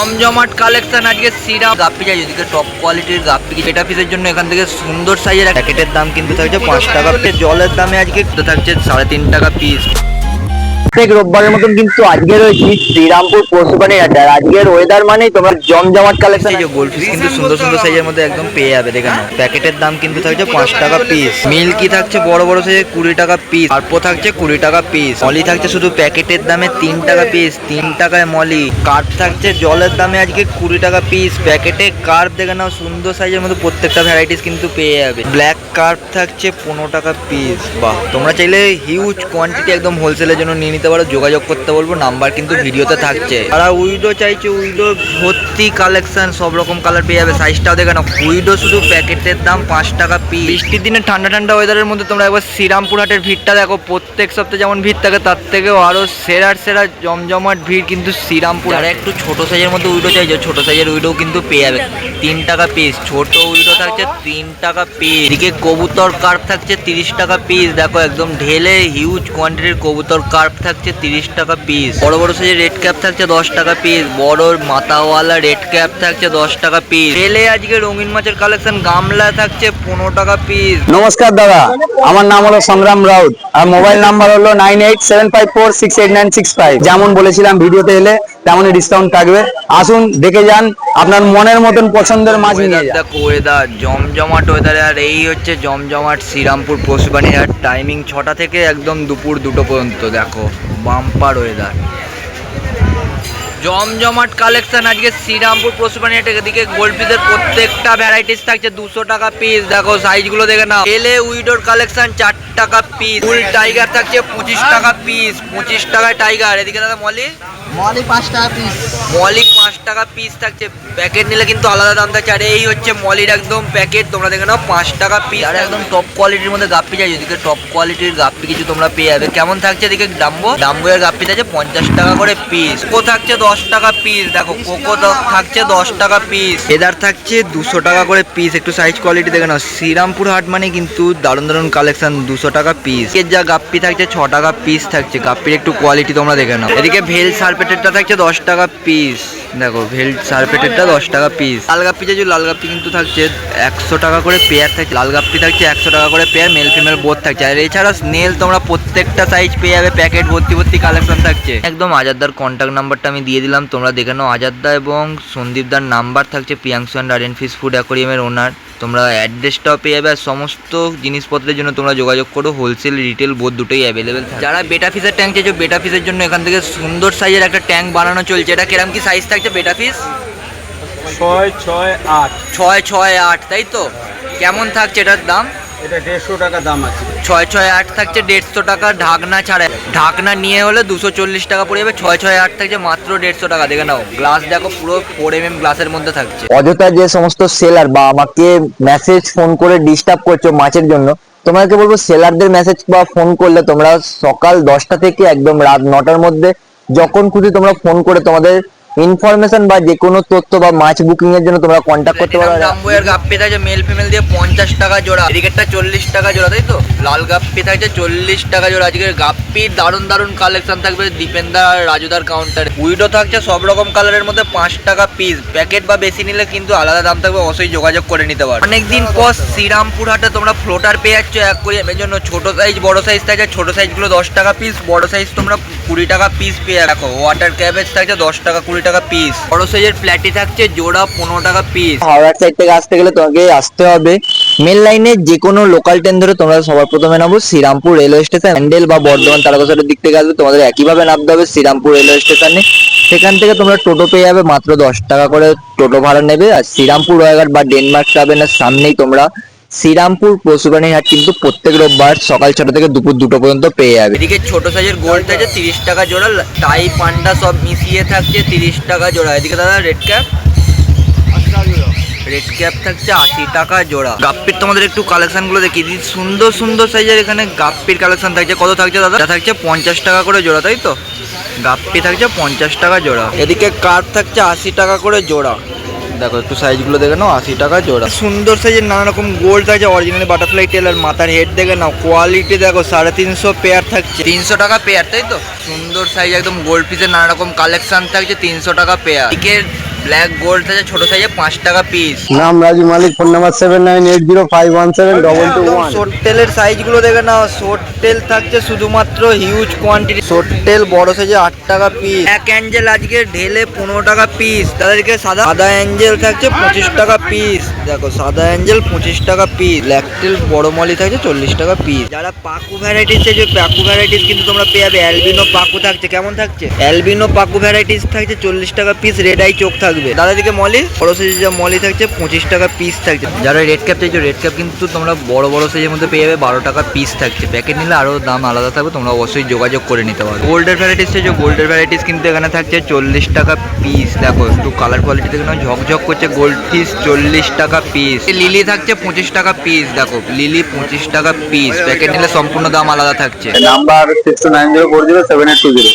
জমজমাট কালেকশন আজকে সিরাম গাপ্পি চাই যদি টপ কোয়ালিটির গাপ্পি এটা পিসের জন্য এখান থেকে সুন্দর সাইজের প্যাকেটের দাম কিন্তু থাকছে 5 টাকা। জলের দামে আজকে থাকছে 3.5 টাকা পিস। প্রত্যেক রোববারের মতন কিন্তু আজকে রয়েছি শ্রীরামপুর পশুপানি হাটে। আর আজকের ওয়েদার মানেই তোমার জমজমাট কালেকশন। এই যে গোল্ডফিশ কিন্তু সুন্দর সুন্দর সাইজের মধ্যে একদম পেয়ে যাবে। দেখে নাও প্যাকেটের দাম কিন্তু থাকছে 5 টাকা পিস। মিল্কি থাকছে বড় বড় সাইজের 20 টাকা পিস। আরপো থাকছে 20 টাকা পিস। মলি থাকছে শুধু প্যাকেটের দামে 3 টাকা পিস, 3 টাকায় মলি। কার্প থাকছে জলের দামে আজকে 20 টাকা পিস। প্যাকেটে কার্প দেখে নাও সুন্দর সাইজের মধ্যে প্রত্যেকটা ভ্যারাইটিস কিন্তু পেয়ে যাবে। ব্ল্যাক কার্প থাকছে 15 টাকা পিস। বাহ, তোমরা চাইলে হিউজ কোয়ান্টিটি একদম হোলসেলের জন্য নিয়ে নিতে পারো, যোগাযোগ করতে বলবো, নাম্বার কিন্তু ভিডিওতে থাকছে। আর উইডো চাইছে, উইডো ভর্তি কালেকশন, সব রকম কালার পেয়ে যাবে। সাইজটাও দেখে নাও। উইডো শুধু প্যাকেটের দাম 5 টাকা পিস। বৃষ্টির দিনে ঠান্ডা ঠান্ডা ওয়েদারের মধ্যে তোমরা একবার শ্রীরামপুর হাটের ভিড়টা দেখো। প্রত্যেক সপ্তাহে যেমন ভিড় থাকে তার থেকেও আরো সেরা জমজমাট ভিড় কিন্তু শ্রীরামপুর। আর একটু ছোট সাইজের মধ্যে উইডো চাইছে, ছোট সাইজের উইডো কিন্তু পেয়ে যাবে 3 টাকা পিস। ছোট উইডো থাকছে 3 টাকা পিস। এদিকে কবুতর কার্প থাকছে 30 টাকা পিস। দেখো একদম ঢেলে হিউজ কোয়ান্টিটির কবুতর কার্প থাকছে 30 টাকা পিস। বড় বড় সাইজের রেড ক্যাপ থাকছে 10 টাকা পিস। বড় মাথাওয়ালা রেড ক্যাপ থাকছে 10 টাকা পিস। ঢেলে আজকে রঙিন মাছের কালেকশন গামলা থাকছে 15 টাকা পিস। নমস্কার দাদা, আমার নাম হলো সংগ্রাম রাউত আর মোবাইল নাম্বার হলো 9875468965। যেমন বলেছিলাম ভিডিওতে এলে তেমনই ডিসকাউন্ট থাকবে। আসুন দেখে যান, আপনার মনের মতন পছন্দের মাছ নিয়ে যান। দেখো ওয়েদার জমজমাট ওয়েদার। আর এই হচ্ছে জমজমাট শ্রীরামপুর পশুপানি হাট। টাইমিং 6টা থেকে একদম দুপুর 2টো পর্যন্ত। দেখো বাম্পার ওয়েদার, জমজমাট কালেকশন আজকে শ্রীরামপুর পশুপানি হাটে। এদিকে গোল্ডফিশের প্রত্যেকটা ভ্যারাইটিস থাকছে 200 টাকা পিস। দেখো সাইজগুলো দেখে নাও। এলে উইডোর কালেকশন 4 টাকা পিস। ফুল টাইগার থাকছে 25 টাকা পিস। 25 টাকায় টাইগার। এদিকে দাদা মলি 5 টাকা পিস। মলি 5 টাকা পিস থাকছে। প্যাকেট নিলে কিন্তু আলাদা দাম থাকছে। আর এই হচ্ছে মলির একদম প্যাকেট, তোমরা দেখে নাও 5 টাকা পিস। আর একদম টপ কোয়ালিটির মধ্যে গাপ্পি চাই এদিকে টপ কোয়ালিটির গাপ্পি কিছু তোমরা পেয়ে যাবে। কেমন থাকছে এদিকে ডাম্বো এর গাপ্পি থাকছে 50 টাকা করে পিস। কোকো থাকছে 10 টাকা পিস। দেখো কোকো থাকছে 10 টাকা পিস। এদার থাকছে 200 টাকা করে পিস। একটু সাইজ কোয়ালিটি দেখে নাও। শ্রীরামপুর হাট মানে কিন্তু দারুণ কালেকশন। 200 টাকা পিস। এর যা গাপ্পি থাকছে 6 টাকা পিস থাকছে। গাপ্পির একটু কোয়ালিটি তোমরা দেখে নাও। এদিকে ভেল সারপেটেরটা থাকছে 10 টাকা পিস। দেখো ভেল সারপেটেরটা 10 টাকা পিস। লাল গাপ্পি চাইছো, লাল গাপ্পি কিন্তু থাকছে 100 টাকা করে পেয়ার থাকছে। লাল গাপ্পি থাকছে 100 টাকা করে পেয়ার। মেল ফিমেল বোথ থাকছে। আর এছাড়া স্নেল তোমরা প্রত্যেকটা সাইজ পেয়ে যাবে। প্যাকেট ভর্তি কালেকশন থাকছে। একদম আজাদদার কন্ট্যাক্ট নাম্বারটা আমি দিয়ে দিলাম, তোমরা দেখে নাও। আজাদদা এবং সন্দীপদার নাম্বার থাকছে। Priyanshu and art fish food অ্যাকোয়ারিয়ামের ওনার। তোমরা অ্যাড্রেসটাও পেয়ে যাবে। আর সমস্ত জিনিসপত্রের জন্য তোমরা যোগাযোগ করো। হোলসেল রিটেল বোথ দুটোই অ্যাভেলেবেল থাকে। যারা বেটা ফিশের ট্যাঙ্ক চাইছো, বেটা ফিশের জন্য এখান থেকে সুন্দর সাইজের একটা ট্যাঙ্ক বানানো চলছে। এটা কিরকম কি সাইজ থাকছে বেটা ফিশ? 668 668, তাই তো? কেমন থাকছে এটার দাম? এটা 150 টাকা দাম আছে। 668 থাকছে 150 টাকা ঢাকনা ছাড়া। ঢাকনা নিয়ে হলে 240 টাকা পড়ে যাবে। 668 থাকছে মাত্র 150 টাকা। দেখে নাও গ্লাস দেখো, পুরো 4mm গ্লাসের মধ্যে থাকছে। অযথা যে সমস্ত সেলার বা আমাকে মেসেজ ফোন করে ডিস্টার্ব করছো মাছের জন্য, তোমাকে বলবো সেলারদের মেসেজ বা ফোন করলে তোমরা সকাল 10টা থেকে একদম রাত 9টার মধ্যে যখন খুশি তোমরা ফোন করে তোমাদের ইনফরমেশন বা যে কোনো তথ্য বা মাছ বুকিং এর জন্য তোমরা কন্ট্যাক্ট করতে পারো। জাম্বো এর গাপ্পি থাকছে মেল ফিমেল দিয়ে 50 টাকা জোড়া। এদিকেরটা 40 টাকা জোড়া, তাই তো? লাল গাপ্পি থাকছে 40 টাকা জোড়া। আজকের গাপ্পির দারুণ কালেকশন থাকবে দীপেন্দা আর রাজুদার কাউন্টারে। উইডো থাকছে সব রকম কালারের মধ্যে 5 টাকা পিস। প্যাকেট বা বেশি নিলে কিন্তু আলাদা দাম থাকবে, অবশ্যই যোগাযোগ করে নিতে পারো। অনেকদিন পর শ্রীরামপুর হাটে তোমরা ফ্লোটার পেয়ে যাচ্ছ অ্যাকোয়ারিয়ামের জন্য। ছোট সাইজ বড় সাইজ থাকছে। ছোট সাইজগুলো 10 টাকা পিস, বড় সাইজ তোমরা 20 টাকা পিস পেয়ে রাখো। ওয়াটার ক্যাবেজ থাকছে 10 টাকা 20 টাকা পিস। বড় সাইজের প্ল্যাটি থাকছে জোড়া 15 টাকা পিস। হাওড়ার সাইড থেকে আসতে গেলে তোমাকে আসতে হবে মেন লাইনে যে কোনো লোকাল ট্রেন ধরে তোমরা সবার প্রথমে নামবো শ্রীরামপুর রেলওয়ে স্টেশন। হ্যান্ডেল বা বর্ধমান তারকেশ্বরের দিক থেকে আসবে, তোমাদের একইভাবে নামতে হবে শ্রীরামপুর রেলওয়ে স্টেশনে। সেখান থেকে তোমরা টোটো পেয়ে যাবে, মাত্র 10 টাকা করে টোটো ভাড়া নেবে। আর শ্রীরামপুর রয়্যাঘাট বা ডেনমার্ক ট্রাভেলের সামনেই তোমরা শ্রীরামপুর পশুপ্রাণী হাট কিন্তু প্রত্যেক রোববার সকাল 6টা থেকে দুপুর 2টো পর্যন্ত পেয়ে যাবে। এদিকে ছোট সাইজের গোল্ড থাকছে 30 টাকা জোড়া। টাই পান্ডা সব মিশিয়ে থাকছে 30 টাকা জোড়া। এদিকে দাদা রেড ক্যাপ থাকছে 80 টাকা জোড়া। গাপ্পির তোমাদের একটু কালেকশন গুলো দেখিয়ে দিই। সুন্দর সাইজের এখানে গাপ্পির কালেকশন থাকছে। কত থাকছে দাদা? এটা থাকছে 50 টাকা করে জোড়া, তাই তো? গাপ্পি থাকছে 50 টাকা জোড়া। এদিকে কার্প থাকছে 80 টাকা করে জোড়া। দেখো একটু সাইজগুলো দেখে নাও, 80 টাকা জোড়া। সুন্দর সাইজের নানা রকম গোল্ড থাকছে। অরিজিনাল বাটারফ্লাই টেল আর মাথার হেড দেখে নাও। কোয়ালিটি দেখো 350 পেয়ার থাকছে। 300 টাকা পেয়ার, তাই তো? সুন্দর সাইজ একদম গোল্ড পিসের নানা রকম কালেকশন থাকছে 300 টাকা পেয়ার। এদিকে ব্ল্যাক গোল্ড থাকছে ছোট সাইজে 5 টাকা পিস। নাম রাজু মালিক, ফোন নাম্বার 7980517222. সোটটেলের সাইজগুলো দেখে নাও। সোটটেল থাকছে শুধুমাত্র হিউজ কোয়ান্টিটি। সোটটেল বড় সাইজে 8 টাকা পিস। এক অ্যাঞ্জেল আজকে ঢেলে 15 টাকা পিস। তাদেরকে সাদা অ্যাঞ্জেল থাকছে 25 টাকা পিস। দেখো সাদা অ্যাঞ্জেল 25 টাকা পিস। ব্ল্যাকটেল বড় মলি থাকছে 40 টাকা পিস। যারা পাকু ভ্যারাইটিস চাইছে, পাকু ভ্যারাইটিস কিন্তু তোমরা পেয়ে যাবে। অ্যালবিনো পাকু থাকছে, কেমন থাকছে? অ্যালবিনো পাকু ভ্যারাইটিস থাকছে 40 টাকা পিস। রেড আই চোখ থাকবে। দাদাদিকে মলি বড় সাইজের যা মলি থাকছে 25 টাকা পিস থাকছে। যারা রেড ক্যাপ চাইছো, রেড ক্যাপ কিন্তু তোমরা বড় বড় সাইজের মধ্যে পেয়ে যাবে 12 টাকা পিস থাকছে। প্যাকেট নিলে আরো দাম আলাদা থাকবে, তোমরা অবশ্যই যোগাযোগ করে নিতে পারো। গোল্ডের ভ্যারাইটিস চাইছো, গোল্ডের ভ্যারাইটিস কিন্তু এখানে থাকছে 40 টাকা পিস। দেখো একটু কালার কোয়ালিটি দেখে নাও, ঝকঝক করছে। গোল্ড পিস 40 টাকা পিস। লিলি থাকছে 25 টাকা পিস। দেখো লিলি 25 টাকা পিস। প্যাকেট নিলে সম্পূর্ণ দাম আলাদা থাকছে। নাম্বার 6290407820.